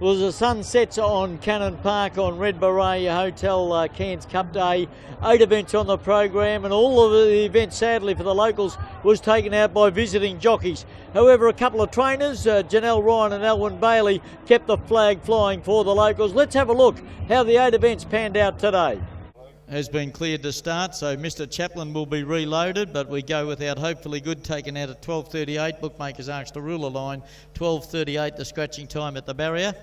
Well, the sun sets on Cannon Park on Red Beret Hotel Cairns Cup Day. 8 events on the program, and all of the events, sadly for the locals, was taken out by visiting jockeys. However, a couple of trainers, Janelle Ryan and Alwyn Bailey, kept the flag flying for the locals. Let's have a look how the 8 events panned out today. Has been cleared to start, so Mr. Chaplin will be reloaded, but we go without Hopefully Good, taken out at 12.38. Bookmakers asked to rule a line, 12.38 the scratching time at the barrier.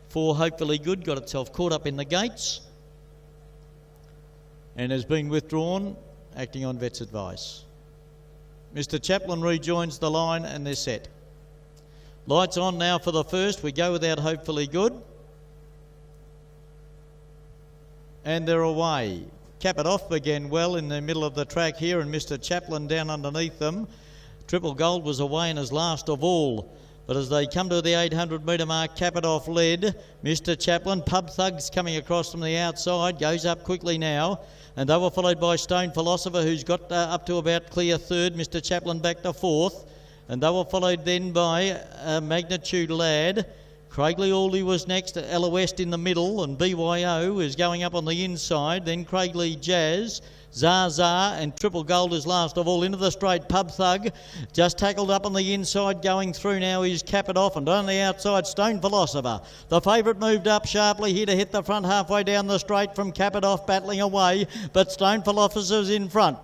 For Hopefully Good, got itself caught up in the gates and has been withdrawn, acting on vet's advice. Mr. Chaplin rejoins the line and they're set. Lights on now for the first. We go without Hopefully Good. And they're away. Cap It Off began well in the middle of the track here, and Mr. Chaplin down underneath them. Triple Gold was away and is last of all. But as they come to the 800 metre mark, Cap It Off led. Mr. Chaplin, Pub Thugs coming across from the outside, goes up quickly now. And they were followed by Stone Philosopher, who's got up to about clear third. Mr. Chaplin back to fourth. And they were followed then by Magnitude Lad. Craigley Aldy was next, Ella West in the middle, and BYO is going up on the inside. Then Craigley Jazz, Zaza, and Triple Gold is last of all into the straight. Pub Thug just tackled up on the inside. Going through now is Cap It Off, and on the outside Stone Philosopher. The favourite moved up sharply here to hit the front halfway down the straight from Cap It Off, battling away, but Stone Philosopher's in front.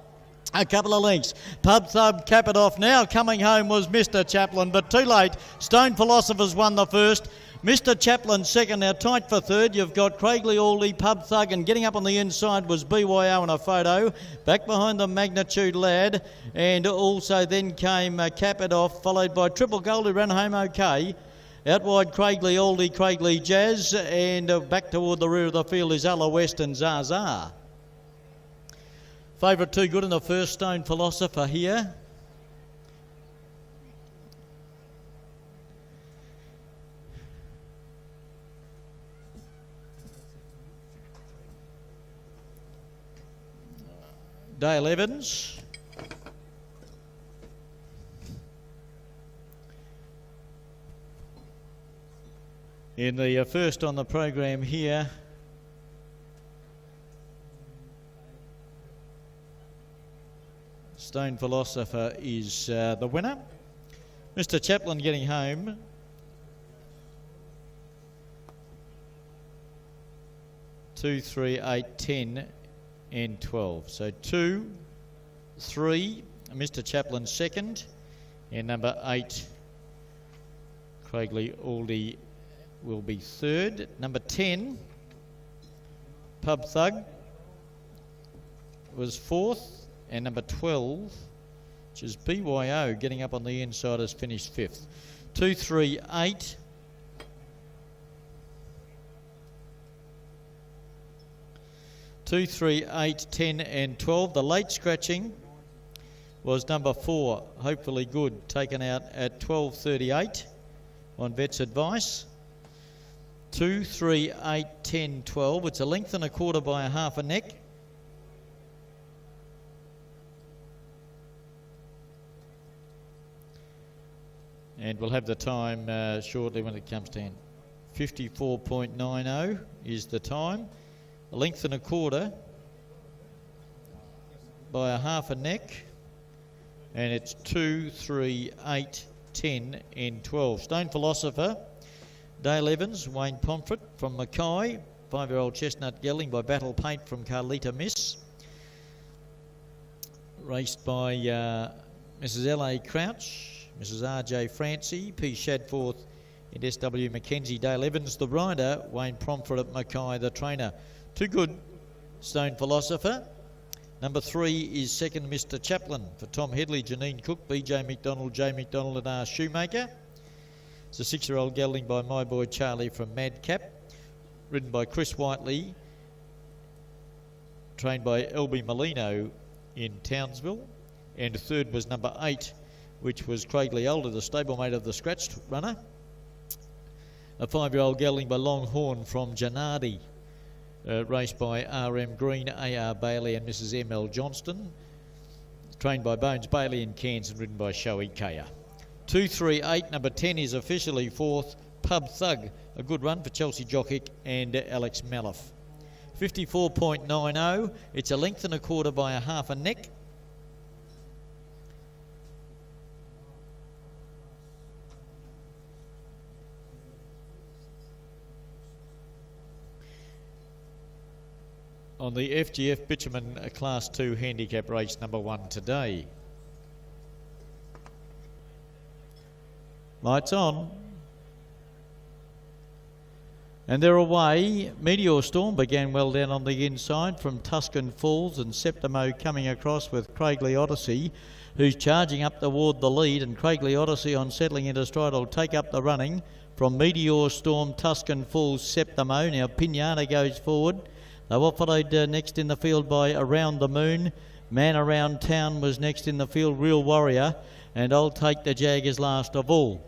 A couple of lengths. Pub Thug, Cap It Off. Now coming home was Mr. Chaplin, but too late. Stone Philosophers won the first. Mr. Chaplin second. Now tight for third. You've got Craigley Aldy, Pub Thug, and getting up on the inside was BYO in a photo. Back behind the Magnitude Lad, and also then came Cap It Off, followed by Triple Gold, who ran home okay. Out wide Craigley Aldy, Craigley Jazz, and back toward the rear of the field is Ella West and Zaza. Favourite Too Good in the first, Stone Philosopher here. Dale Evans. In the first on the program here, Stone Philosopher is the winner. Mr. Chaplin getting home. Two, 3, 8, 10 and 12. So 2, 3, Mr. Chaplin second, and number 8, Craigley Aldy, will be third. Number 10, Pub Thug, was fourth, and number 12, which is BYO, getting up on the inside, has finished fifth. 2, 3, 8. 2, 3, 8, 10 and 12. The late scratching was number 4, Hopefully Good, taken out at 12.38 on vet's advice. 2, 3, 8, 10, 12. It's a length and a quarter by a half a neck. And we'll have the time shortly when it comes to end. 54.90 is the time. A length and a quarter by a half a neck, and it's 2, 3, 8, 10 and 12. Stone Philosopher, Dale Evans, Wayne Pomfret from Mackay, 5-year-old Chestnut Gelding by Battle Paint from Carlita Miss, raced by Mrs. L.A. Crouch, Mrs. R.J. Francie, P. Shadforth and S.W. Mackenzie. Dale Evans the rider, Wayne Pomfret at Mackay the trainer. Too Good, Stone Philosopher. Number 3 is second, Mr. Chaplin, for Tom Headley, Janine Cook, B.J. McDonald, J. McDonald and R. Shoemaker. It's a 6-year-old gelding by my boy Charlie from Madcap, ridden by Chris Whiteley, trained by L.B. Molino in Townsville. And third was number 8, which was Craigley Alder, the stablemate of the scratched runner. A 5-year-old gelding by Longhorn from Janardi, raced by R.M. Green, A.R. Bailey and Mrs. M.L. Johnston, trained by Bones Bailey in Cairns and ridden by Shoei Kaya. 2, 3, 8, number 10 is officially fourth, Pub Thug, a good run for Chelsea Jockick and Alex Maliff. 54.90. It's a length and a quarter by a half a neck. On the FGF Bitumen Class 2 handicap race number 1 today. Lights on. And they're away. Meteor Storm began well down on the inside from Tuscan Falls, and Septimo coming across with Craigley Odyssey, who's charging up toward the lead, and Craigley Odyssey on settling into stride will take up the running from Meteor Storm, Tuscan Falls, Septimo. Now Pinata goes forward. They were followed next in the field by Around the Moon. Man Around Town was next in the field, Real Warrior, and I'll Take the Jaggers last of all.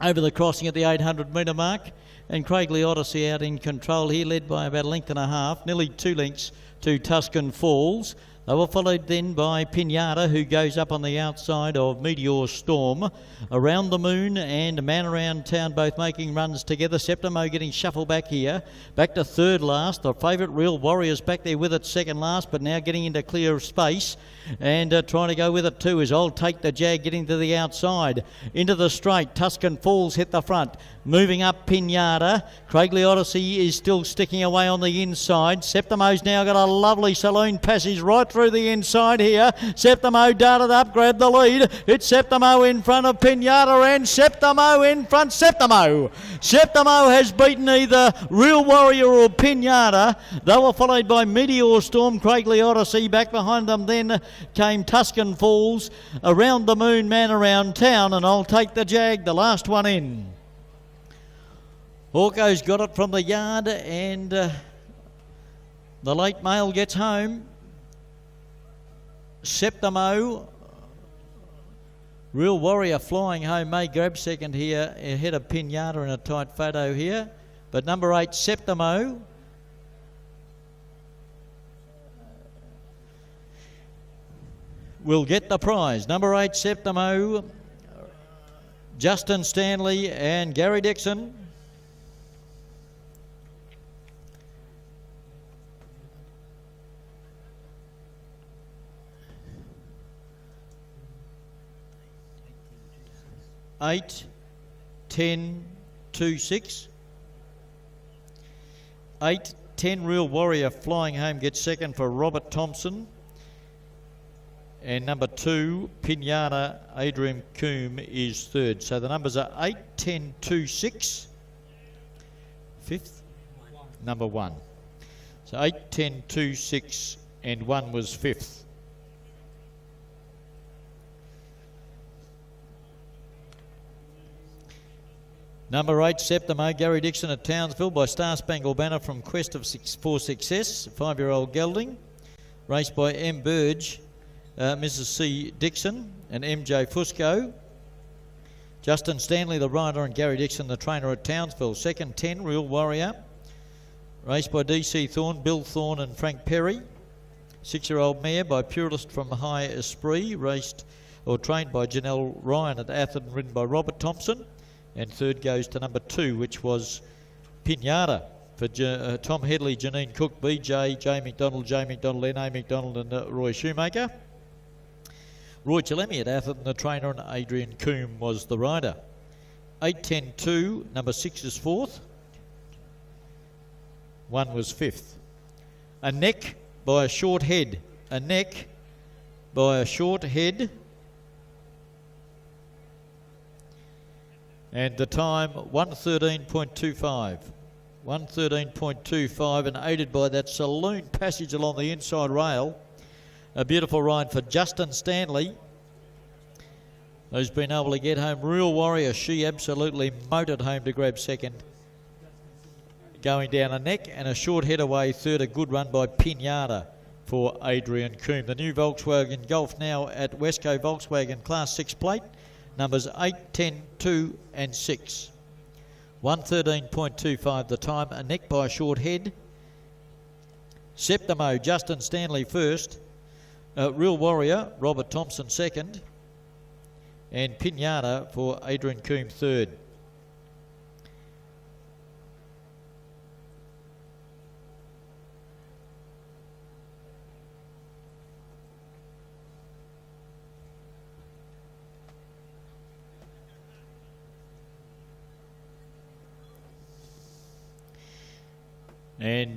Over the crossing at the 800 metre mark, and Craigley Odyssey out in control here, led by about a length and a half, nearly 2 lengths to Tuscan Falls. They were followed then by Pinata, who goes up on the outside of Meteor Storm. Around the Moon and Man Around Town both making runs together. Septimo getting shuffled back here. Back to third last. The favourite Real Warriors back there with it second last, but now getting into clear space. And trying to go with it too is I'll Take the Jag getting to the outside. Into the straight. Tuscan Falls hit the front. Moving up Pinata. Craigley Odyssey is still sticking away on the inside. Septimo's now got a lovely saloon passage right through the inside here. Septimo darted up, grabbed the lead. It's Septimo in front of Pinata, and Septimo in front. Septimo has beaten either Real Warrior or Pinata. They were followed by Meteor Storm, Craigley Odyssey. Back behind them then came Tuscan Falls, Around the Moon, Man Around Town, and I'll Take the Jag, the last one in. Hawko's got it from the yard, and the late mail gets home. Septimo, Real Warrior flying home, may grab second here ahead of Pinata in a tight photo here. But number 8, Septimo, will get the prize. Number 8, Septimo, Justin Stanley and Gary Dixon. Eight, 10, 2, 6. 8, 10 Real Warrior flying home gets second for Robert Thompson. And number 2, Pinata, Adrian Coombe is third. So the numbers are 8, 10, 2, 6. Fifth, number 1. So 8, 10, 2, 6, and 1 was fifth. Number 8, Septimo, Gary Dixon at Townsville by Star Spangled Banner from Quest for Success, 5-year-old gelding. Raced by M. Burge, Mrs. C. Dixon and MJ Fusco. Justin Stanley, the rider, and Gary Dixon, the trainer at Townsville. Second, 10, Real Warrior. Raced by DC Thorne, Bill Thorne and Frank Perry. 6-year-old mare by Purist from High Esprit, raced or trained by Janelle Ryan at Atherton, ridden by Robert Thompson. And third goes to number 2, which was Pinata for Tom Headley, Janine Cook, BJ, J McDonald, N.A. McDonald and Roy Shoemaker. Roy Chalemi at Atherton, the trainer, and Adrian Coombe was the rider. 8, 10, 2, number 6 is fourth. 1 was fifth. A neck by a short head. A neck by a short head. And the time, 1:13.25. 1:13.25, and aided by that saloon passage along the inside rail. A beautiful ride for Justin Stanley, who's been able to get home. Real Warrior, she absolutely motored home to grab second. Going down a neck, and a short head away third, a good run by Pinata for Adrian Coombe. The new Volkswagen Golf now at Westco Volkswagen Class 6 plate. Numbers 8, 10, 2 and 6. 1:13.25 the time. A neck by a short head. Septimo, Justin Stanley first. Real Warrior, Robert Thompson second. And Pinata for Adrian Coombe third. And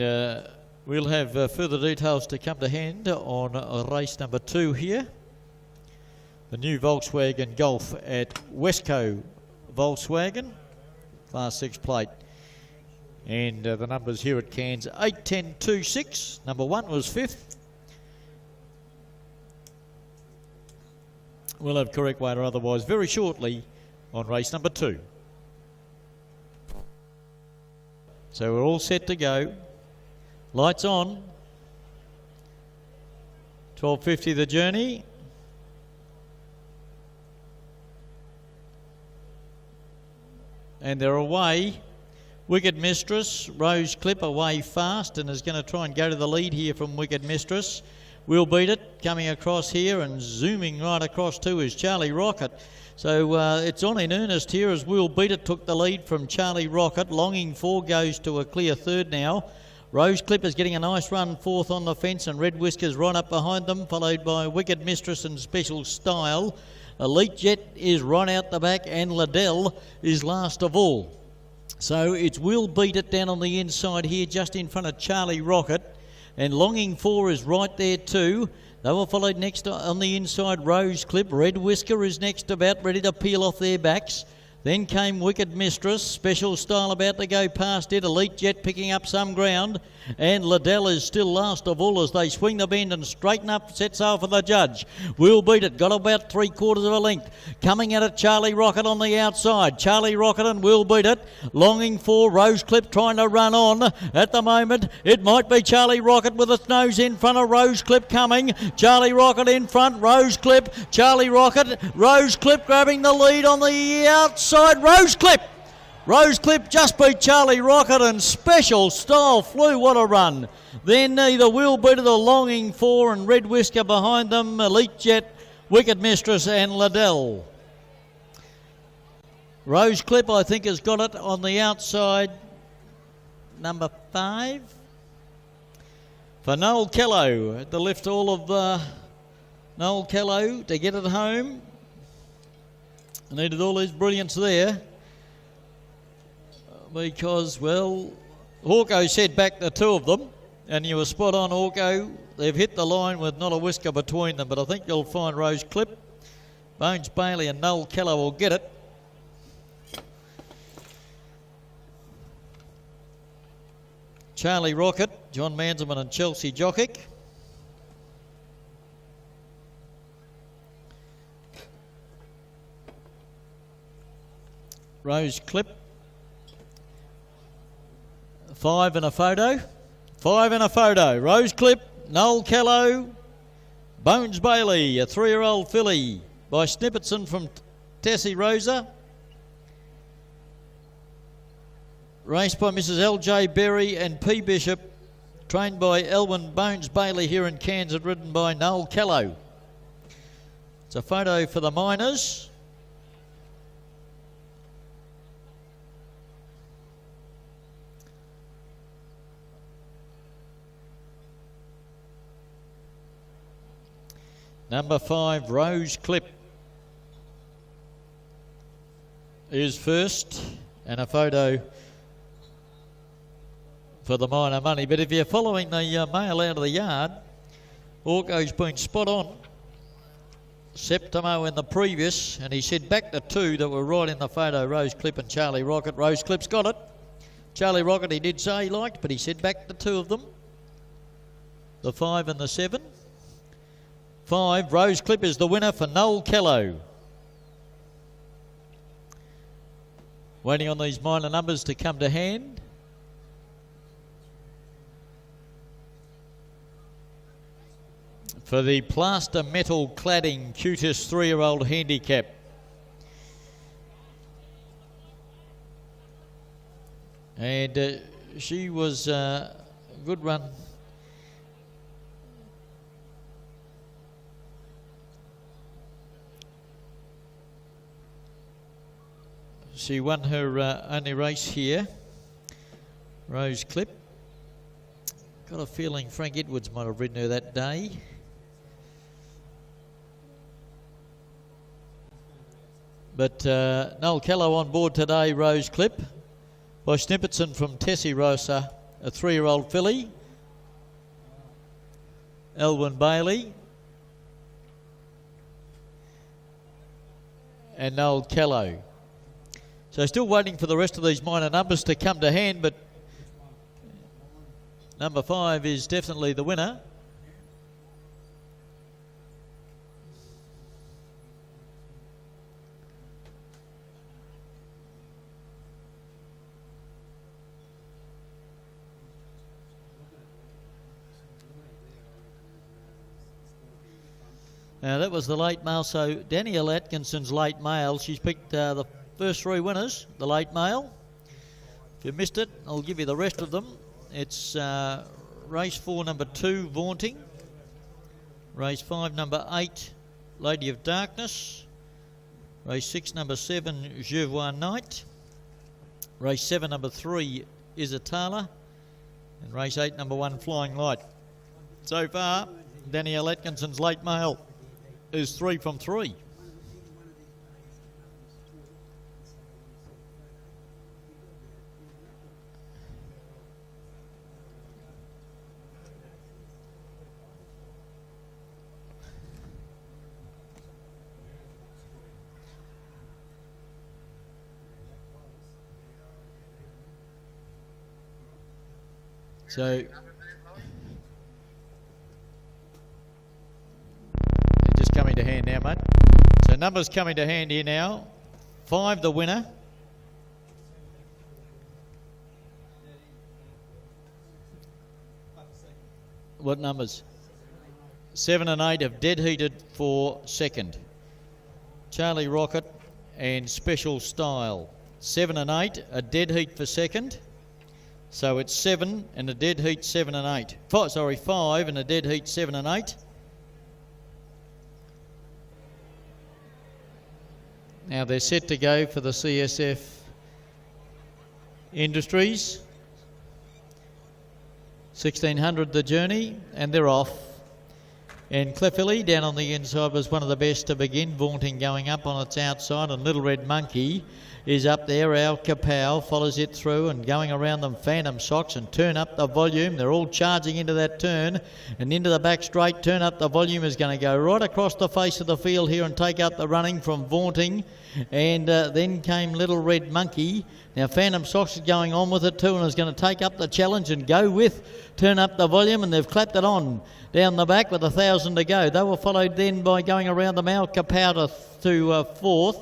we'll have further details to come to hand on race number 2 here. The new Volkswagen Golf at Westco Volkswagen, Class 6 plate. And the numbers here at Cairns, 8, 10, 2, 6. Number 1 was 5th. We'll have correct weight or otherwise very shortly on race number 2. So we're all set to go. Lights on. 12:50 the journey. And they're away. Wicked Mistress, Rose Clip away fast and is going to try and go to the lead here from Wicked Mistress. We'll Beat It coming across here and zooming right across too is Charlie Rocket. So it's on in earnest here as We'll Beat It took the lead from Charlie Rocket. Longing For goes to a clear third now. Rose Clip is getting a nice run fourth on the fence and Red Whiskers right up behind them, followed by Wicked Mistress and Special Style. Elite Jet is right out the back and Liddell is last of all. So it's We'll Beat It down on the inside here just in front of Charlie Rocket. And Longing For is right there too. They were followed next on the inside Rose Clip. Red Whisker is next about ready to peel off their backs. Then came Wicked Mistress, Special Style about to go past it, Elite Jet picking up some ground, and Liddell is still last of all as they swing the bend and straighten up, set sail for the judge. We'll Beat It, got about 3/4 of a length. Coming at it, Charlie Rocket on the outside. Charlie Rocket and We'll Beat It. Longing For, Rose Clip trying to run on. At the moment, it might be Charlie Rocket with its nose in front of Rose Clip coming. Charlie Rocket in front, Rose Clip, Charlie Rocket, Rose Clip grabbing the lead on the outside. Rose Clip just beat Charlie Rocket and Special Style flew. What a run. Then either We'll Beat It or Longing For and Red Whisker behind them. Elite Jet, Wicked Mistress and Liddell. Rose Clip I think has got it on the outside. Number 5. For Noel Kello at the lift all of Noel Kello to get it home. Needed all his brilliance there because, well, Hawko said back the two of them, and you were spot on, Hawko. They've hit the line with not a whisker between them, but I think you'll find Rose Clip, Bones Bailey and Noel Keller will get it. Charlie Rocket, John Manzelman and Chelsea Jockick. Rose Clip, 5 in a photo, 5 in a photo. Rose Clip, Noel Kello, Bones Bailey, a 3-year-old filly by Snippetson from Tessie Rosa. Raced by Mrs. L.J. Berry and P. Bishop, trained by Elwyn Bones Bailey here in Cairns and ridden by Noel Kello. It's a photo for the miners. Number 5, Rose Clip is first, and a photo for the minor money. But if you're following the mail out of the yard, Orko's been spot on. Septimo in the previous, and he said back the 2 that were right in the photo, Rose Clip and Charlie Rocket. Rose Clip's got it. Charlie Rocket he did say he liked, but he said back the 2 of them, the 5 and the 7. 5, Rose Clip is the winner for Noel Kello. Waiting on these minor numbers to come to hand. For the plaster metal cladding cutest 3-year-old handicap. And she was a good run. She won her only race here, Rose Clip. Got a feeling Frank Edwards might have ridden her that day. But Noel Kello on board today, Rose Clip, by Snippetson from Tessie Rosa a 3-year-old filly, Elwyn Bailey, and Noel Callow. So still waiting for the rest of these minor numbers to come to hand, but number 5 is definitely the winner. Now that was the late mail, so Danielle Atkinson's late mail. She's picked the first 3 winners, the late mail. If you missed it, I'll give you the rest of them. It's race 4, number 2, Vaunting. Race 5, number 8, Lady of Darkness. Race 6, number 7, Je Vois Night. Race 7, number 3, Isatala. And race 8, number 1, Flying Light. So far, Danielle Atkinson's late mail is 3 from 3. So they're just coming to hand now, mate. So numbers coming to hand here now. 5 the winner. What numbers? 7 and 8 have dead heated for second. Charlie Rocket and Special Style. 7 and 8 a dead heat for second. So it's 7 and a dead heat 7 and 8. 5 and a dead heat 7 and 8. Now they're set to go for the CSF Industries. 1600 the journey, and they're off. And Clefilly down on the inside was one of the best to begin. Vaunting going up on its outside, and Little Red Monkey is up there. Al Kapow follows it through, and going around them Phantom Socks, and Turn Up the Volume. They're all charging into that turn and into the back straight. Turn Up the Volume is going to go right across the face of the field here and take out the running from Vaunting. And then came Little Red Monkey. Now Phantom Socks is going on with it too, and is going to take up the challenge and go with Turn Up the Volume, and they've clapped it on down the back with 1,000 to go. They were followed then by going around them Al Kapow to fourth.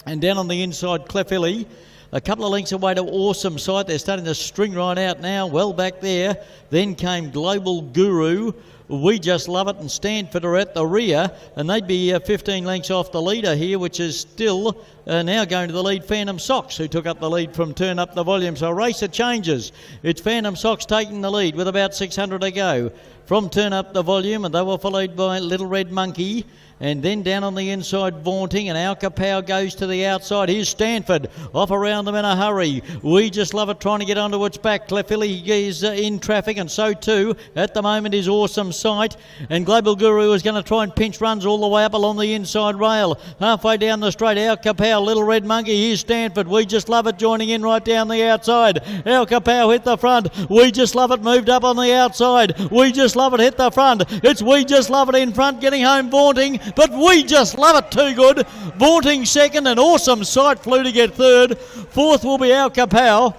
And down on the inside, Clefilly, a couple of lengths away to Awesome Sight. They're starting to string right out now, well back there. Then came Global Guru, We Just Love It, and Stanford are at the rear. And they'd be 15 lengths off the leader here, which is still now going to the lead, Phantom Socks, who took up the lead from Turn Up the Volume. So race it changes. It's Phantom Socks taking the lead with about 600 to go from Turn Up the Volume, and they were followed by Little Red Monkey. And then down on the inside, Vaunting, and Al Kapow goes to the outside. Here's Stanford, off around them in a hurry. We Just Love It trying to get onto its back. Clefilly is in traffic, and so too at the moment is Awesome Sight. And Global Guru is going to try and pinch runs all the way up along the inside rail. Halfway down the straight, Al Kapow, Little Red Monkey, here's Stanford. We Just Love It joining in right down the outside. Al Kapow hit the front. We Just Love It moved up on the outside. We Just Love It hit the front. It's We Just Love It in front, getting home Vaunting. But We Just Love It too good. Vaunting second, and Awesome Sight flew to get third. Fourth will be Al Kapow.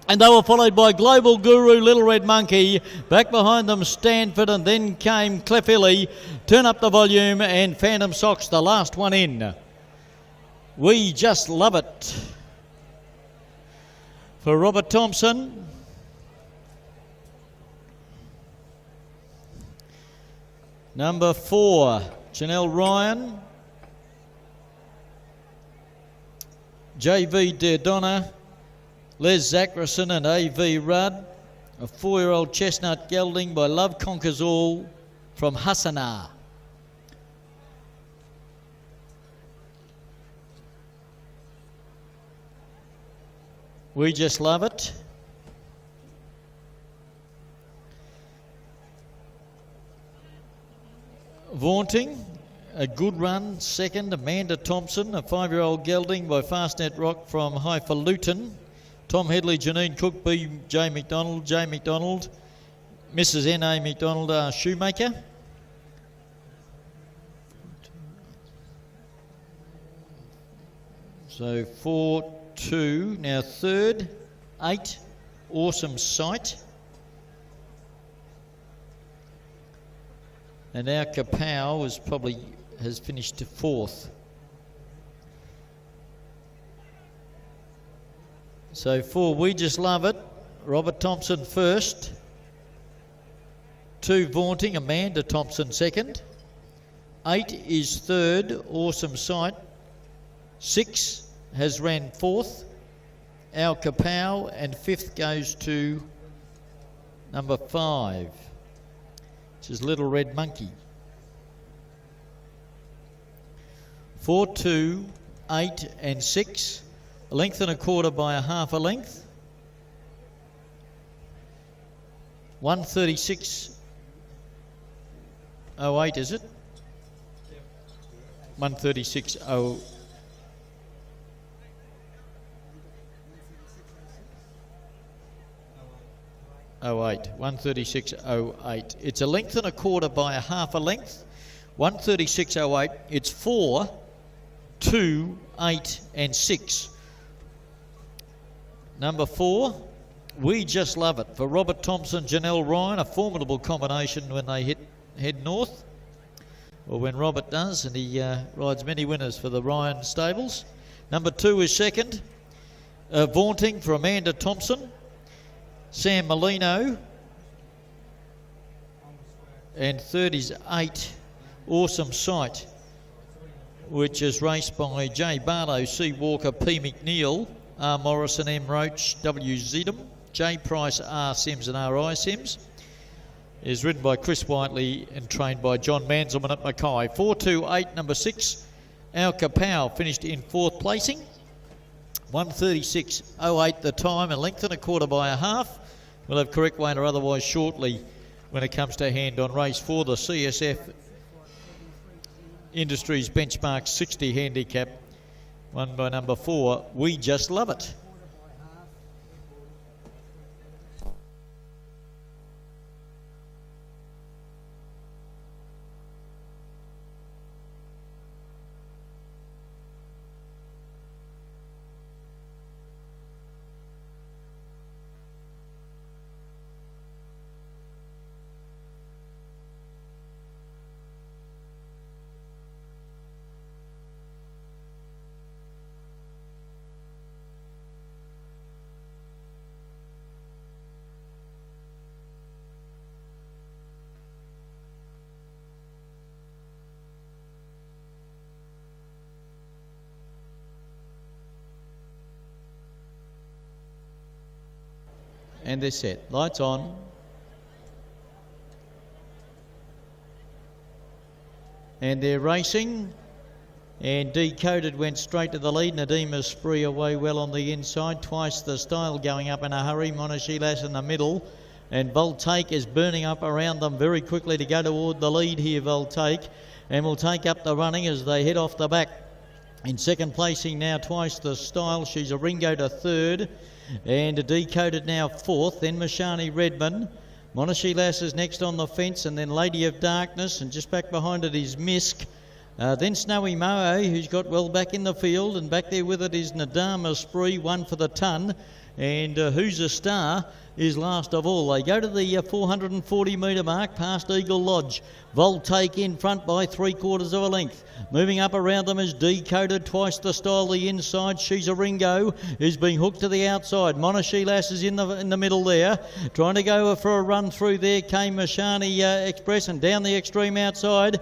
And they were followed by Global Guru, Little Red Monkey. Back behind them, Stanford, and then came Clefilly. Turn Up the Volume, and Phantom Socks, the last one in. We Just Love It. For Robert Thompson. Number 4, Janelle Ryan. J.V. Derdonna, Les Zachrison and A.V. Rudd. A 4-year-old chestnut gelding by Love Conquers All from Hassanar. We Just Love It. Vaunting, a good run, second. Amanda Thompson, a 5-year-old gelding by Fastnet Rock from Highfalutin. Tom Headley, Janine Cook, B. J. McDonald, J. McDonald, Mrs. N.A. McDonald, Shoemaker. So 4-2. Now third, 8, Awesome Sight. And our Kapow has finished to 4th. So 4, We Just Love It, Robert Thompson first. 2, Vaunting, Amanda Thompson second. 8 is third, Awesome Sight. 6 has ran 4th, Our Kapow, and 5th goes to number 5, which is Little Red Monkey. 4, 2, 8 and 6, a length and a quarter by a half a length. 136.08, is it? 136.08. 136.08. It's a length and a quarter by a half a length. 136.08. It's 4, 2, 8 and 6. Number 4, We Just Love It, for Robert Thompson, Janelle Ryan. A formidable combination when they head north, or when Robert does, and he rides many winners for the Ryan stables. Number 2 is second, Vaunting, for Amanda Thompson, Sam Molino, and third is 8, Awesome Sight, which is raced by J. Barlow, C. Walker, P. McNeil, R. Morrison, M. Roach, W. Zedham, J. Price, R. Sims and R.I. Sims. Is ridden by Chris Whiteley and trained by John Manzelman at Mackay. 4-2-8, number 6, Our Kapow, finished in 4th placing. 136.08 the time, a length and a quarter by a half. We'll have correct weight or otherwise shortly when it comes to hand on race 4, the CSF Industries Benchmark 60 handicap, won by number 4, We Just Love It. And they're set. Lights on. And they're racing. And Decoded went straight to the lead. Nadeem Spree away well on the inside. Twice the Style going up in a hurry. Monashilas in the middle. And Voltake is burning up around them very quickly to go toward the lead here, Voltake. And will take up the running as they head off the back. In second placing now, Twice the Style. She's a Ringo to third. And Decoded now 4th, then Mashani Redmond. Monashilas is next on the fence, and then Lady of Darkness, and just back behind it is Misk. Then Snowy Moe, who's got well back in the field, and back there with it is Nadama Spree, 1 for the ton. And Who's a Star is last of all. They go to the 440 metre mark past Eagle Lodge. Voltake in front by 3/4 of a length. Moving up around them is Decoded, Twice the Style the inside. She's a Ringo, is being hooked to the outside. Monashilas is in the middle there, trying to go for a run through there. Came Mashani Express, and down the extreme outside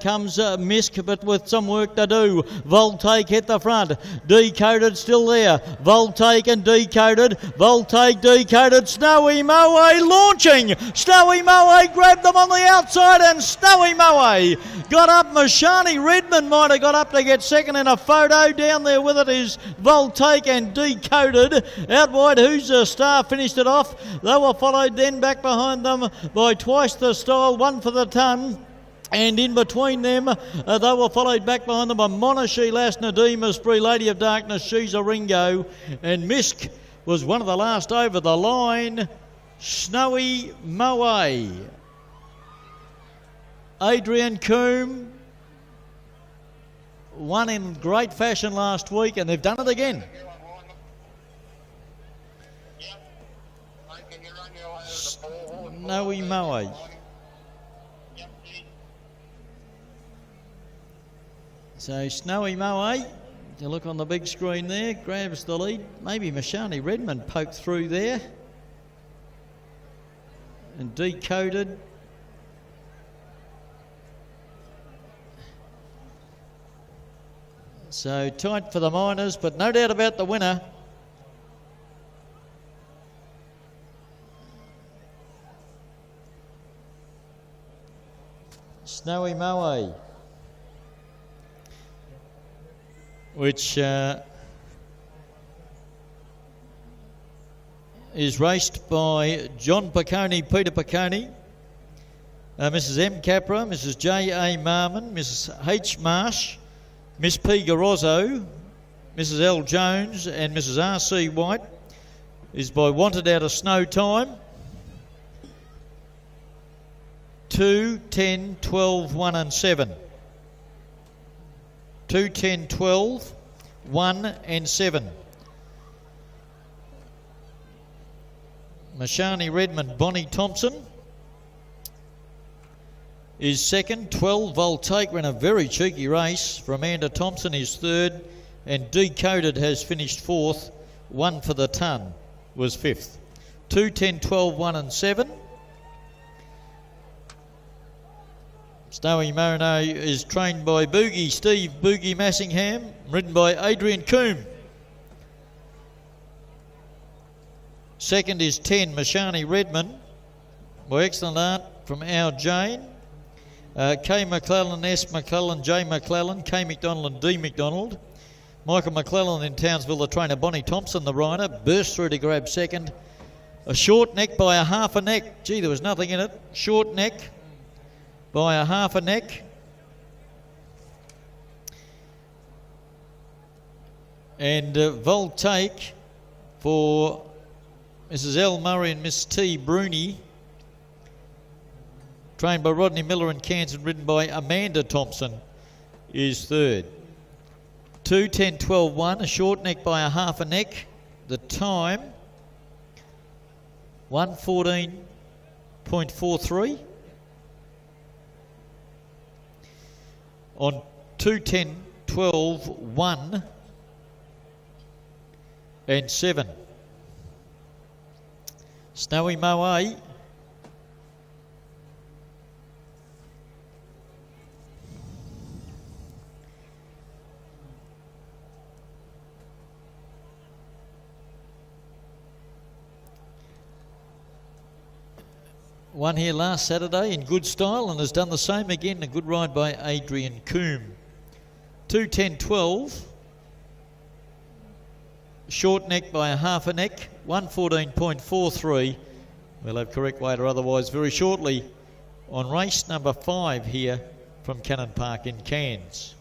comes Misk, but with some work to do. Voltake hit the front. Decoded still there. Voltake and Decoded. Voltake, Decoded. Snowy Moe launching. Snowy Moe grabbed them on the outside, and Snowy Moe got up. Mashani Redmond might have got up to get second in a photo. Down there with it is Voltake and Decoded. Out wide, Who's a Star finished it off. They were followed then back behind them by Twice the Style, 1 for the ton. And in between them, they were followed back behind them by Monashilas, Nadeem Spree, Lady of Darkness, She's a Ringo, and Misk was one of the last over the line. Snowy Moe. Adrian Coombe won in great fashion last week, and they've done it again. Snowy Moe. So Snowy Moe, you look on the big screen there, grabs the lead. Maybe Mashani Redmond poked through there and decoded. So tight for the Miners, but no doubt about the winner. Snowy Moe, which is raced by John Piccone, Peter Piccone, Mrs. M. Capra, Mrs. J. A. Marmon, Mrs. H. Marsh, Miss P. Garozzo, Mrs. L. Jones and Mrs. R. C. White. Is by Wanted Out of Snow Time. 2, 10, 12, 1 and 7. 2, 10, 12, 1 and 7. Mashani Redmond, Bonnie Thompson is second. 12 Voltaic ran a very cheeky race. For Amanda Thompson is third, and Decoded has finished fourth. 1 for the ton was fifth. 2, 10, 12, 1 and 7. Snowy Moe is trained by Steve Boogie Massingham, ridden by Adrian Coombe. Second is 10 Mashani Redmond by Excellent Art from Our Jane. K. McClellan, S. McClellan, J. McClellan, K. McDonald and D. McDonald. Michael McClellan in Townsville, the trainer. Bonnie Thompson, the rider, burst through to grab second. A short neck by a half a neck. Gee, there was nothing in it. Short neck by a half a neck. And Voltaic for Mrs. L. Murray and Miss T. Bruni, trained by Rodney Miller in Cairns and ridden by Amanda Thompson, is third. 2, 10, 12, 1, a short neck by a half a neck. The time, 1:14.43. On 2, 10, 12, 1 and 7. Snowy Moe. Won here last Saturday in good style and has done the same again. A good ride by Adrian Coombe. 2, 10, 12. Short neck by a half a neck. 1:14.43. We'll have correct weight or otherwise very shortly on race number 5 here from Cannon Park in Cairns.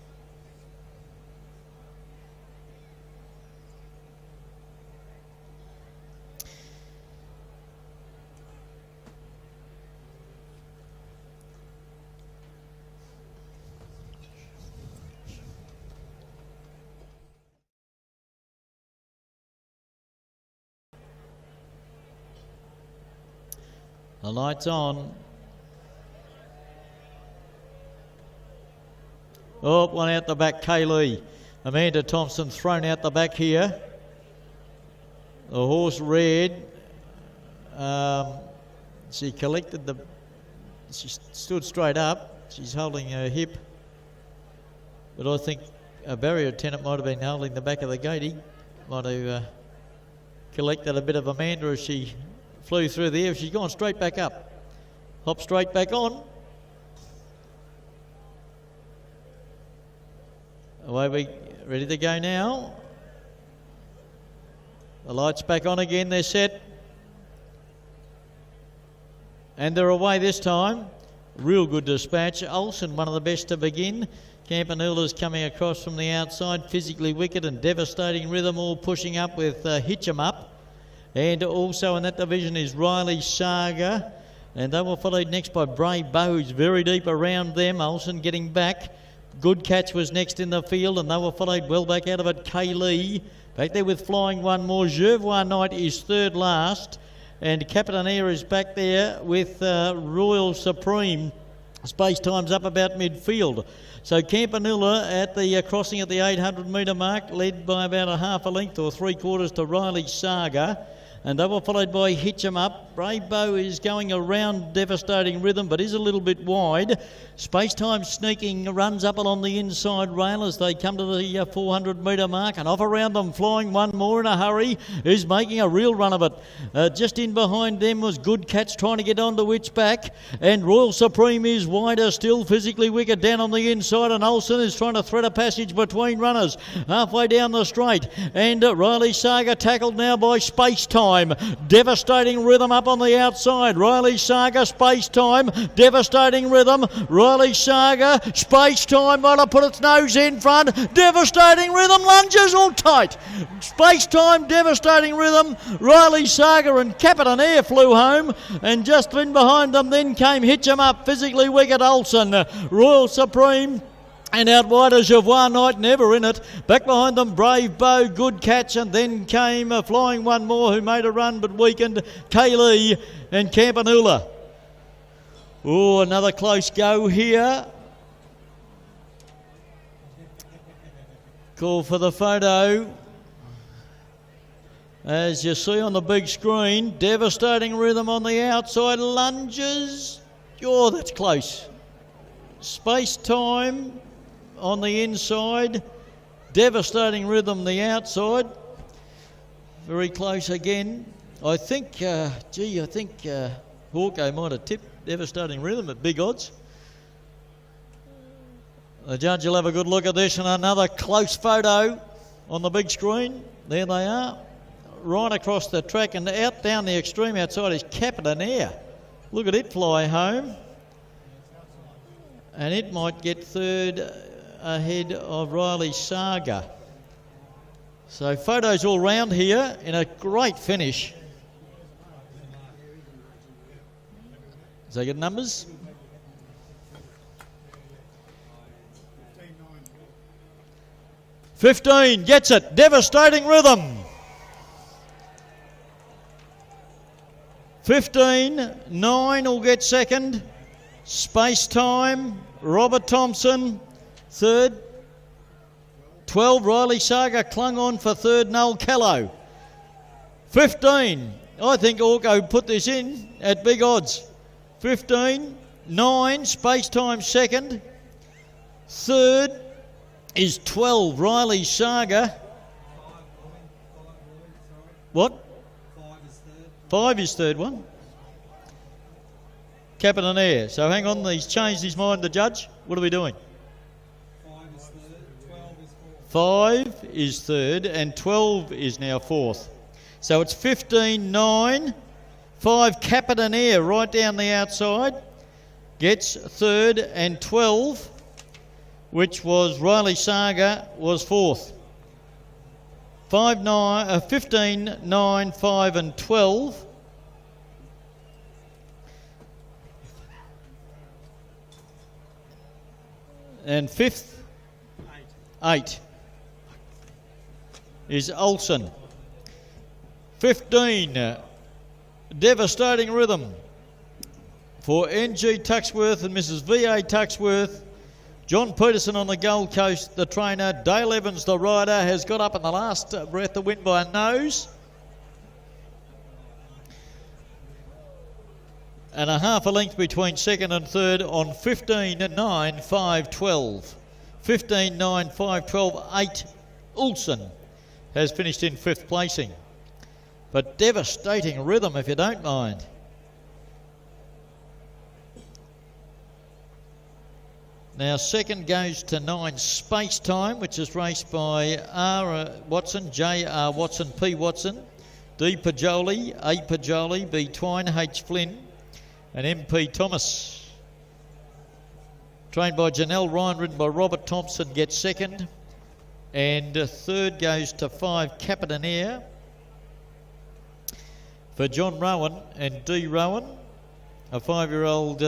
The light's on. Oh, one out the back, Kaylee. Amanda Thompson thrown out the back here. The horse Red. She collected the... She stood straight up. She's holding her hip. But I think a barrier attendant might have been holding the back of the gate. He might have collected a bit of Amanda as she flew through the air. She's gone straight back up. Hop straight back on. Away we ready to go now. The lights back on again. They're set. And they're away this time. Real good dispatch. Olsen, one of the best to begin. Campanella's coming across from the outside. Physically wicked and devastating rhythm, all pushing up with Hitch 'em Up. And also in that division is Riley Saga. And they were followed next by Brave Bow, who's very deep around them. Olsen getting back. Good Catch was next in the field, and they were followed well back out of it. Kaylee back there with Flying One More. Jervois Knight is third last. And Capitaneer is back there with Royal Supreme. Space time's up about midfield. So Campanula at the crossing at the 800 metre mark, led by about a half a length or 3/4 to Riley Saga. And they were followed by Hitch 'em Up. Brave Bow is going around Devastating Rhythm, but is a little bit wide. Space Time sneaking runs up along the inside rail as they come to the 400 metre mark, and off around them Flying One More in a hurry, who's making a real run of it. Just in behind them was Good Catch trying to get onto its back, and Royal Supreme is wider still, Physically Wicked down on the inside, and Olsen is trying to thread a passage between runners halfway down the straight, and Riley Saga tackled now by Space Time. Devastating Rhythm up on the outside. Riley Saga, Space Time, Devastating Rhythm. Riley Saga, Space Time, might have put its nose in front. Devastating Rhythm, lunges all tight. Space Time, Devastating Rhythm. Riley Saga and Capitaneer flew home, and just in behind them then came Hitch 'em Up, Physically Wicked, Olsen, Royal Supreme. And out wide is Jervois Knight, never in it. Back behind them, Brave Bow, Good Catch, and then came Flying One More, who made a run but weakened, Kaylee and Campanula. Oh, another close go here. Call for the photo. As you see on the big screen, Devastating Rhythm on the outside, lunges. Oh, that's close. Space Time on the inside, Devastating Rhythm the outside, very close again. I think Hawko might have tipped Devastating Rhythm at big odds. The judge will have a good look at this, and another close photo on the big screen. There they are, right across the track, and out down the extreme outside is Capitaneer. Look at it fly home, and it might get third ahead of Riley Saga. So photos all round here in a great finish. Does they get numbers? 15 gets it. Devastating Rhythm. 15-9 will get second. Space Time, Robert Thompson, third. 12, Riley Saga clung on for third, Noel Callow. 15, I think Orko put this in at big odds. 15-9, Space Time second. Third is 12, Riley Saga. What? 5 is third one. Capitaneer. So hang on, he's changed his mind, the judge. What are we doing? 5 is third, and 12 is now fourth. So it's 15-9. 5 Capitaneer right down the outside gets third, and 12, which was Riley Saga, was fourth. 15, 9, 5 and 12. And fifth, 8 is Olsen. 15, Devastating Rhythm for N.G. Tuxworth and Mrs. V.A. Tuxworth. John Peterson on the Gold Coast, the trainer. Dale Evans, the rider, has got up in the last breath to win by a nose. And a half a length between second and third on 15-9, 5, 12. 15-9, 5, 12, 8. Ulson has finished in fifth placing. But Devastating Rhythm, if you don't mind. Now second goes to 9 Space Time, which is raced by R. Watson, J.R. Watson, P. Watson, D. Pajoli, A. Pajoli, B. Twine, H. Flynn, and M.P. Thomas. Trained by Janelle Ryan, ridden by Robert Thompson, gets second. And third goes to 5 Capitaneer. for John Rowan and D. Rowan, a 5-year-old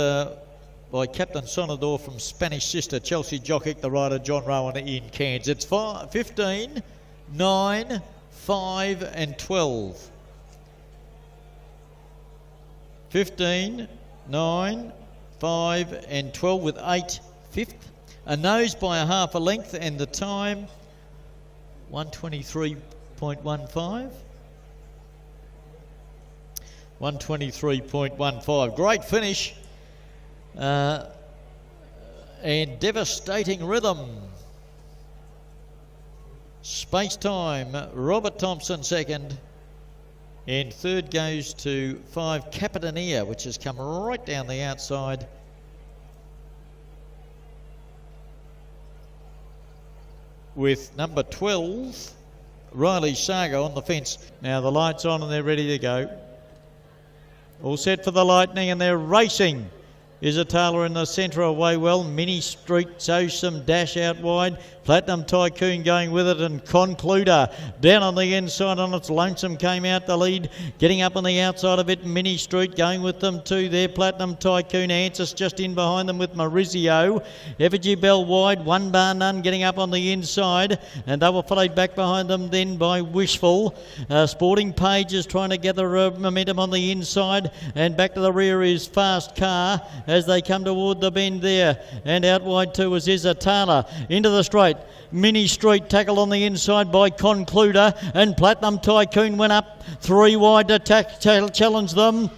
by Captain Sonador from Spanish Sister Chelsea Jockick, the rider John Rowan in Cairns. It's 15, 9, 5 and 12. 15, 9, 5 and 12 with 8 fifth. A nose by a half a length, and the time 123.15. 123.15. Great finish and devastating rhythm. Space time, Robert Thompson second, and third goes to 5 Capitania, which has come right down the outside. With number 12, Riley Saga on the fence. Now the light's on and they're ready to go. All set for the Lightning, and they're racing. Isatala in the centre away well. Mini Street shows some dash out wide. Platinum Tycoon going with it, and Concluder down on the inside on its lonesome came out the lead. Getting up on the outside of it, Mini Street going with them too there. Platinum Tycoon answers just in behind them with Maurizio. Effigy Bell wide, One Bar None getting up on the inside, and they were followed back behind them then by Wishful. Sporting Page is trying to gather momentum on the inside, and back to the rear is Fast Car as they come toward the bend there, and out wide too is Isatala. Into the straight, Mini Street tackled on the inside by Concluder, and Platinum Tycoon went up 3 wide to challenge them.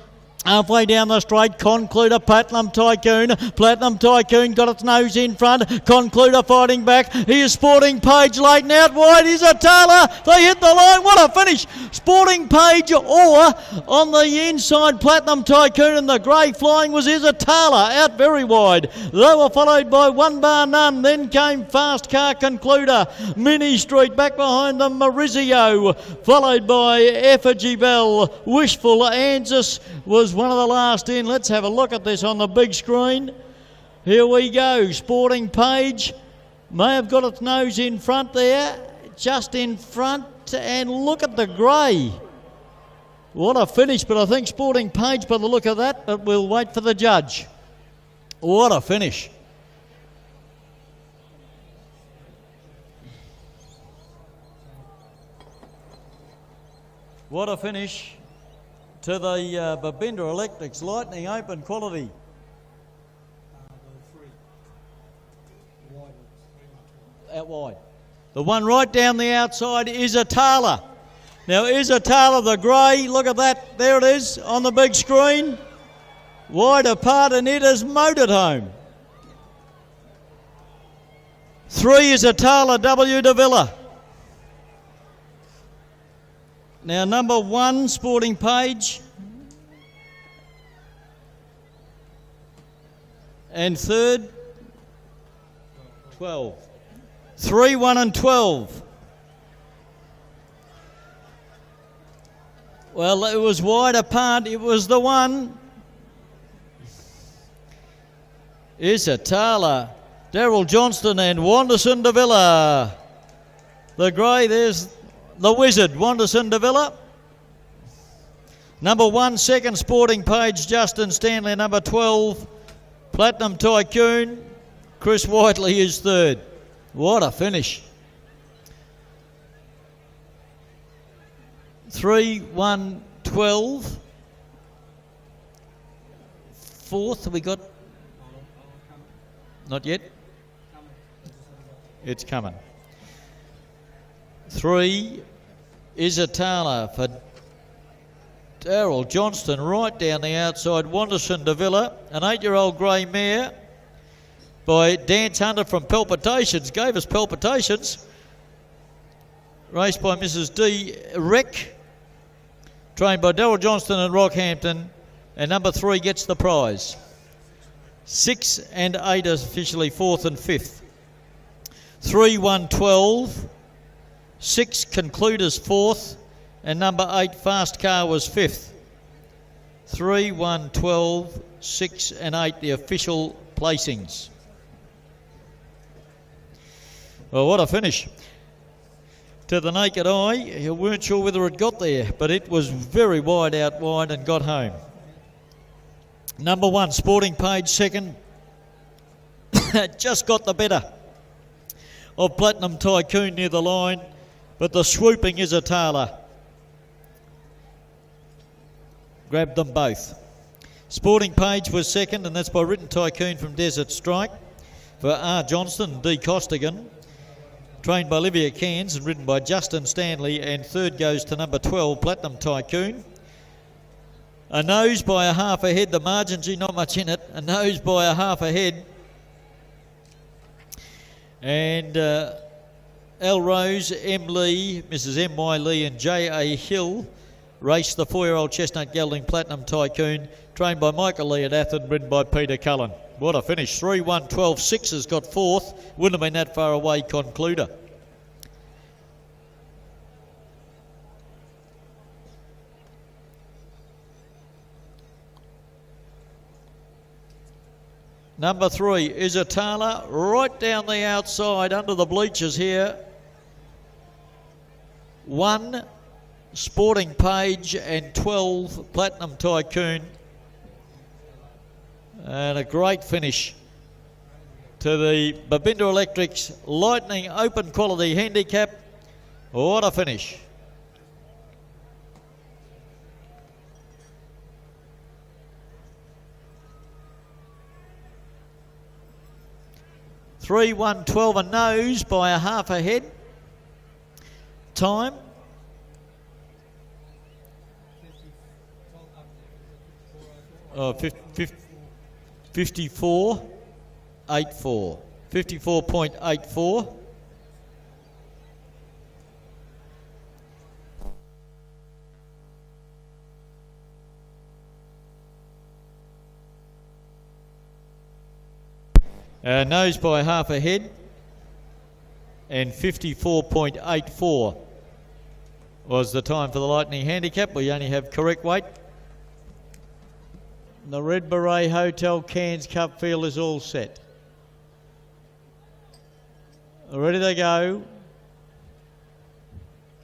Halfway down the straight, Concluder, Platinum Tycoon. Platinum Tycoon got its nose in front. Concluder fighting back. He is Sporting Page late, and out wide is Atala. They hit the line. What a finish. Sporting Page or on the inside, Platinum Tycoon, and the grey flying was Isatala out very wide. They were followed by One Bar None. Then came Fast Car, Concluder. Mini Street back behind them, Maurizio, followed by Effigy Bell. Wishful Anzus was one of the last in. Let's have a look at this on the big screen. Here we go. Sporting Page may have got its nose in front there, just in front, and look at the grey. What a finish, but I think Sporting Page by the look of that, but we'll wait for the judge. What a finish. What a finish to the Babinda Electrics Lightning Open quality. Out wide. The one right down the outside is Atala. Now Isatala the grey, look at that, there it is on the big screen. Wide apart, and it is motored home. 3 is Atala W. de Villa. Now number 1, Sporting Page. And third, 12. 3, 1 and 12. Well, it was wide apart. It was the one. Isatala, Daryl Johnston and Wanderson de Villa. The grey, there's the wizard, Wanderson de Villa. Number 1, second, Sporting Page, Justin Stanley. Number 12, Platinum Tycoon, Chris Whiteley is third. What a finish. 3, 1, 12. Fourth, we got? Not yet? It's coming. 3 is Atala for Daryl Johnston, right down the outside. Wanderson de Villa, an 8-year-old grey mare by Dance Hunter from Palpitations. Gave us Palpitations. Raced by Mrs. D. Reck. Trained by Daryl Johnston and Rockhampton. And number 3 gets the prize. 6 and 8 is officially 4th and 5th. 3, 1, 12. 6 Concluders 4th, and number 8 Fast Car was 5th. 3, 1, 12, 6 and 8 the official placings. Well, what a finish. to the naked eye. You weren't sure whether it got there, but it was very wide out wide and got home. Number 1, Sporting Page, second. Just got the better of Platinum Tycoon near the line, but the swooping is a tailor. Grabbed them both. Sporting Page was second, and that's by Written Tycoon from Desert Strike for R. Johnston and D. Costigan. Trained by Olivia Cairns and ridden by Justin Stanley, and third goes to number 12, Platinum Tycoon. A nose by a half a head, the margin, gee, not much in it. A nose by a half a head. And L. Rose, M. Lee, Mrs. M.Y. Lee and J.A. Hill raced the 4-year-old Chestnut Gelding Platinum Tycoon, trained by Michael Lee at Athen, ridden by Peter Cullen. What a finish. 3-1-12-6 has got fourth. Wouldn't have been that far away, concluder. Number 3 is a tailor right down the outside under the bleachers here. 1, Sporting Page, and 12, Platinum Tycoon. And a great finish to the Babinda Electrics Lightning Open Quality Handicap. What a finish. Three, 1, 12, a nose by a half a head. Time. Oh, 54.84. 54.84. Nose by half a head, and 54.84 was the time for the Lightning Handicap. We only have correct weight. The Red Beret Hotel Cairns Cup field is all set. Ready to go.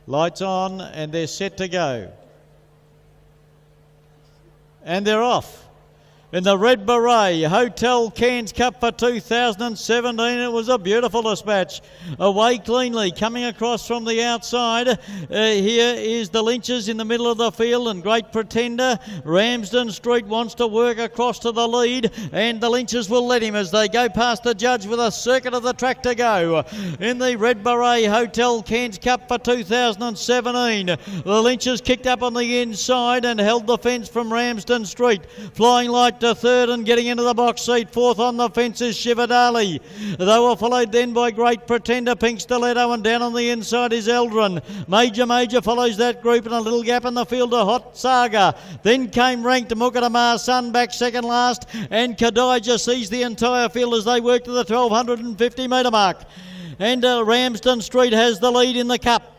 Lights on, and they're set to go. And they're off. In the Red Beret Hotel Cairns Cup for 2017. It was a beautiful dispatch. Away cleanly, coming across from the outside. Here is the Lynches in the middle of the field, and Great Pretender. Ramsden Street wants to work across to the lead, and the Lynches will let him as they go past the judge with a circuit of the track to go. In the Red Beret Hotel Cairns Cup for 2017. The Lynches kicked up on the inside and held the fence from Ramsden Street. Flying Light to third and getting into the box seat. Fourth on the fence is Shivadali. They were followed then by Great Pretender, Pink Stiletto, and down on the inside is Eldrin. Major follows that group, and a little gap in the field to Hot Saga. Then came Ranked Mukadamar Sun back second last, and Kadija sees the entire field as they work to the 1250 metre mark. And Ramsden Street has the lead in the cup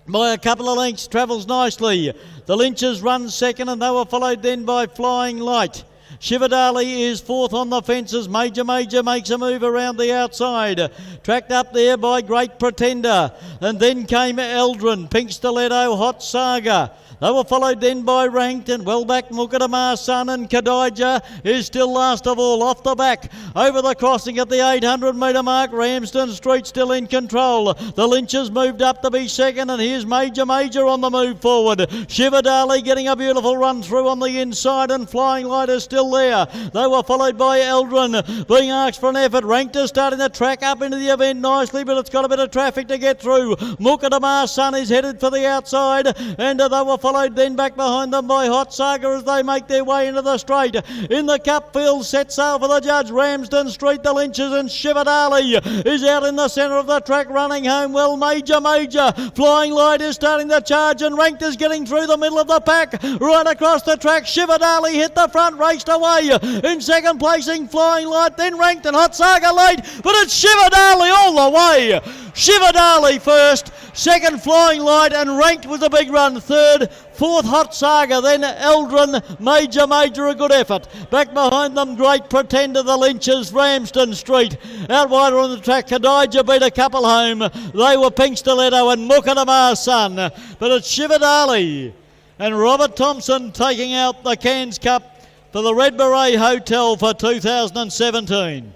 by a couple of lengths, travels nicely. The Lynches run second, and they were followed then by Flying Light. Shivadali is fourth on the fences. Major makes a move around the outside. Tracked up there by Great Pretender. And then came Eldrin, Pink Stiletto, Hot Saga. They were followed then by Ranked, and well back Mukadamar Sun, and Kadija is still last of all. Off the back, over the crossing at the 800 metre mark, Ramsden Street still in control. The Lynches moved up to be second, and here's Major on the move forward. Shivadali getting a beautiful run through on the inside, and Flying Light is still there. They were followed by Eldrin, being asked for an effort. Ranked is starting to track up into the event nicely, but it's got a bit of traffic to get through. Mukadamar Sun is headed for the outside, and they were followed then back behind them by Hot Saga as they make their way into the straight. In the cup field, set sail for the judge. Ramsden Street, the Lynches, and Shivadali is out in the centre of the track, running home well. Major. Flying Light is starting to charge, and Ranked is getting through the middle of the pack. Right across the track, Shivadali hit the front, raced away. away. In second placing, Flying Light, then Ranked and Hot Saga late, but it's Shivadali all the way. Shivadali first, second Flying Light, and Ranked was a big run. Third, fourth Hot Saga, then Eldrin, Major, a good effort. Back behind them, Great Pretender, the Lynches, Ramsden Street. Out wider on the track, Kadija beat a couple home. They were Pink Stiletto and Mukadamar Sun. But it's Shivadali and Robert Thompson taking out the Cairns Cup for the Red Beret Hotel for 2017.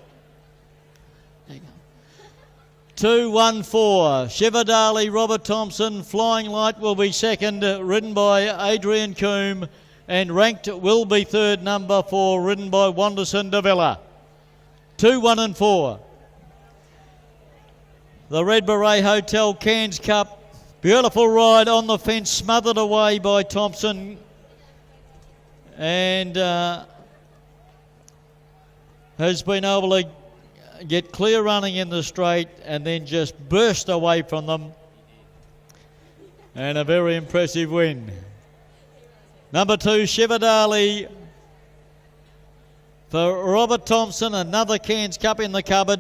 2-1-4. Shivadali, Robert Thompson. Flying Light will be second, ridden by Adrian Coombe. And Ranked will be third, number 4, ridden by Wanderson de Villa. 2-1-4. The Red Beret Hotel Cairns Cup. Beautiful ride on the fence, smothered away by Thompson. And has been able to get clear running in the straight and then just burst away from them. And a very impressive win. Number 2, Shivadali for Robert Thompson, another Cairns Cup in the cupboard.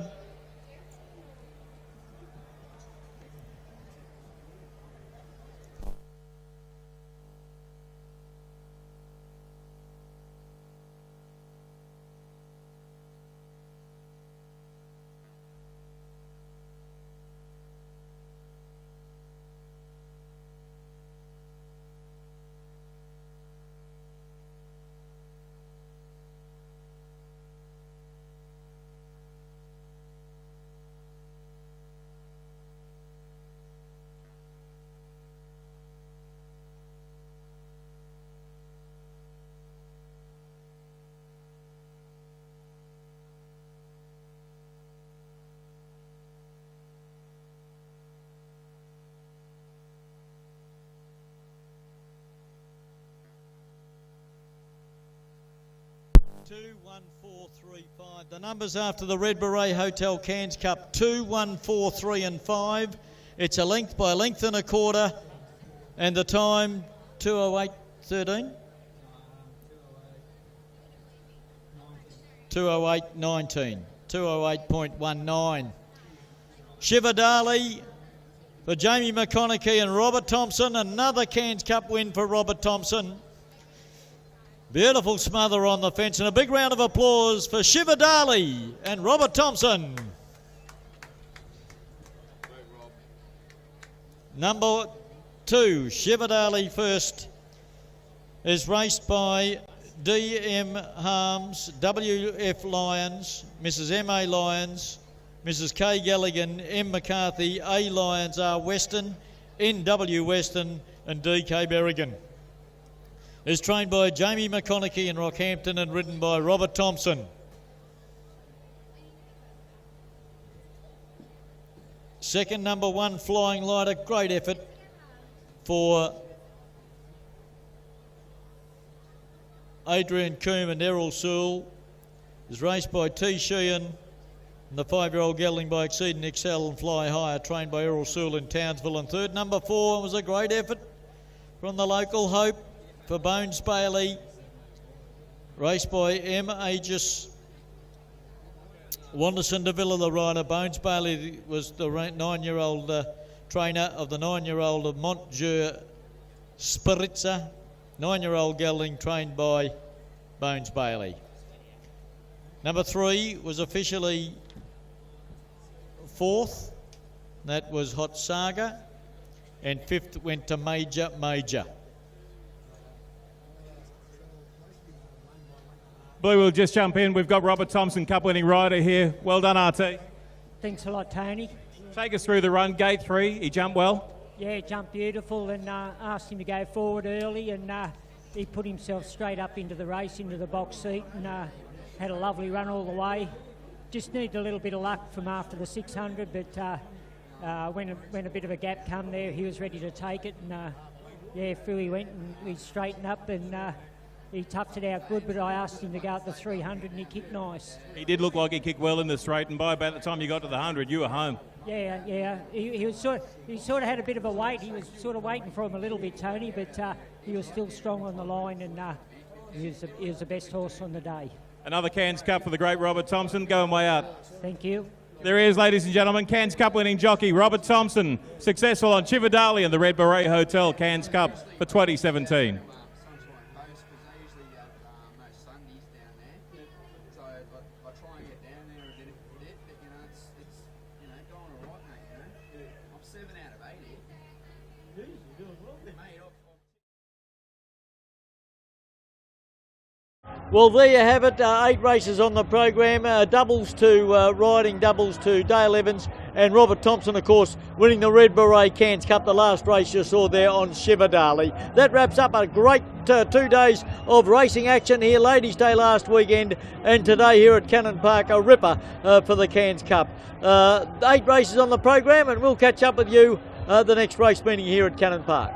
Two, 1, 4, 3, 5. The numbers after the Red Beret Hotel Cairns Cup: 2, 1, 4, 3 and 5. It's a length by length and a quarter, and the time 2:08:13. 2:08:19. 2:08.19. Shivadali for Jamie McConaughey and Robert Thompson. Another Cairns Cup win for Robert Thompson. Beautiful smother on the fence, and a big round of applause for Shivadali and Robert Thompson. Number 2, Shivadali first, is raced by D.M. Harms, W.F. Lyons, Mrs. M.A. Lyons, Mrs. K. Galligan, M. McCarthy, A. Lyons, R. Weston, N.W. Weston, and D.K. Berrigan. Is trained by Jamie McConaughey in Rockhampton and ridden by Robert Thompson. Second, number 1, Flying Light, a great effort for Adrian Coombe and Errol Sewell. Is raced by T. Sheehan and the 5-year-old gelding by Exceed and Excel and Fly Higher, trained by Errol Sewell in Townsville. And third, number 4, was a great effort from the local Hope for Bones Bailey, raced by M. Aegis Wanderson de Villa, the rider. Bones Bailey was the 9-year-old trainer of the 9-year-old of Montjeur Spiritza, 9-year-old gelding trained by Bones Bailey. Number 3 was officially 4th, that was Hot Saga, and 5th went to Major. Blue, we'll just jump in. We've got Robert Thompson, cup-winning rider here. Well done, RT. Thanks a lot, Tony. Take us through the run. Gate 3, he jumped well. Yeah, jumped beautiful, and asked him to go forward early, and he put himself straight up into the race, into the box seat, and had a lovely run all the way. Just needed a little bit of luck from after the 600, but when a bit of a gap come there, he was ready to take it, and yeah, through he went, and he straightened up, and he toughed it out good, but I asked him to go up to 300 and he kicked nice. He did look like he kicked well in the straight, and by about the time you got to the 100, you were home. Yeah. He sort of had a bit of a wait. He was sort of waiting for him a little bit, Tony, but he was still strong on the line, and he was the best horse on the day. Another Cairns Cup for the great Robert Thompson, going way out. Thank you. There he is, ladies and gentlemen, Cairns Cup winning jockey Robert Thompson, successful on Chivadali and the Red Beret Hotel Cairns Cup for 2017. Well, there you have it, 8 races on the program, doubles to riding, doubles to Dale Evans and Robert Thompson, of course, winning the Red Beret Cairns Cup, the last race you saw there on Chivadali. That wraps up a great 2 days of racing action here, Ladies' Day last weekend, and today here at Cannon Park, a ripper for the Cairns Cup. 8 races on the program, and we'll catch up with you the next race meeting here at Cannon Park.